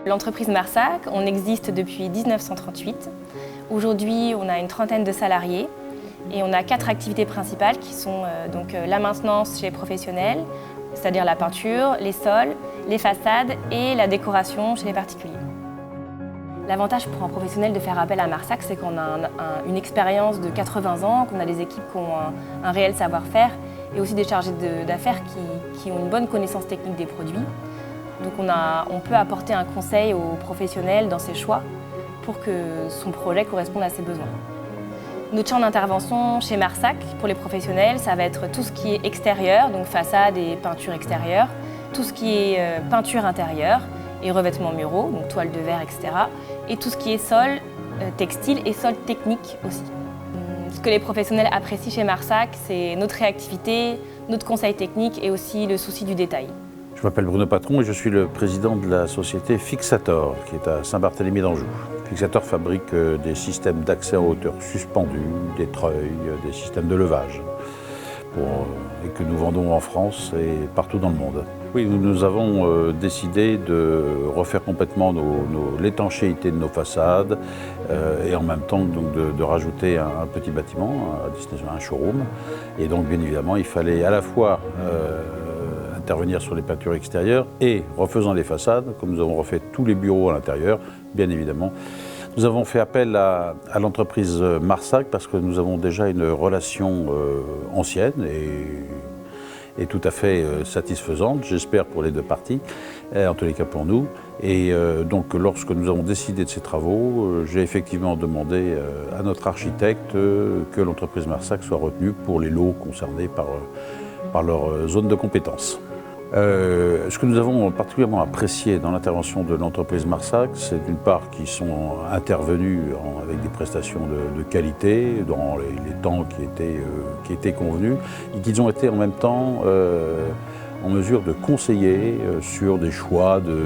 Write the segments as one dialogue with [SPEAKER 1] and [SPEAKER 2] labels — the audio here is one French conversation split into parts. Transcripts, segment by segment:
[SPEAKER 1] L'entreprise Marsac, on existe depuis 1938. Aujourd'hui, on a une trentaine de salariés et on a 4 activités principales qui sont la maintenance chez les professionnels, c'est-à-dire la peinture, les sols, les façades et la décoration chez les particuliers. L'avantage pour un professionnel de faire appel à Marsac, c'est qu'on a une expérience de 80 ans, qu'on a des équipes qui ont un réel savoir-faire et aussi des chargés d'affaires qui ont une bonne connaissance technique des produits. Donc on peut apporter un conseil au professionnel dans ses choix pour que son projet corresponde à ses besoins. Notre champ d'intervention chez Marsac, pour les professionnels, ça va être tout ce qui est extérieur, donc façade et peinture extérieure, tout ce qui est peinture intérieure et revêtements muraux, donc toile de verre, etc. Et tout ce qui est sol, textile et sol technique aussi. Ce que les professionnels apprécient chez Marsac, c'est notre réactivité, notre conseil technique et aussi le souci du détail.
[SPEAKER 2] Je m'appelle Bruno Patron et je suis le président de la société Fixator, qui est à Saint-Barthélemy d'Anjou. Fixator fabrique des systèmes d'accès en hauteur suspendus, des treuils, des systèmes de levage, et que nous vendons en France et partout dans le monde. Oui, nous avons décidé de refaire complètement l'étanchéité de nos façades et en même temps donc, de rajouter un petit bâtiment à destination, un showroom. Et donc bien évidemment, il fallait à la fois intervenir sur les peintures extérieures et refaisant les façades, comme nous avons refait tous les bureaux à l'intérieur, bien évidemment. Nous avons fait appel à l'entreprise Marsac parce que nous avons déjà une relation ancienne et tout à fait satisfaisante, j'espère pour les deux parties, en tous les cas pour nous. Et donc lorsque nous avons décidé de ces travaux, j'ai effectivement demandé à notre architecte que l'entreprise Marsac soit retenue pour les lots concernés par leur zone de compétence. Ce que nous avons particulièrement apprécié dans l'intervention de l'entreprise Marsac, c'est d'une part qu'ils sont intervenus avec des prestations de qualité dans les temps qui étaient convenus et qu'ils ont été en même temps en mesure de conseiller sur des choix de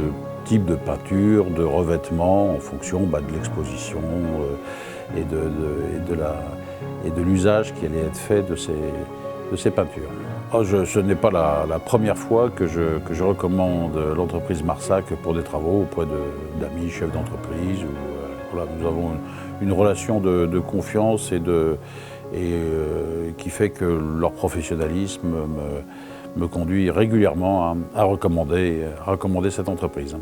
[SPEAKER 2] type de peinture, de revêtement en fonction de l'exposition et de l'usage qui allait être fait de ces peintures. Ce n'est pas la première fois que je recommande l'entreprise Marsac pour des travaux auprès d'amis, chefs d'entreprise. Voilà, nous avons une relation de confiance qui fait que leur professionnalisme me conduit régulièrement à recommander cette entreprise.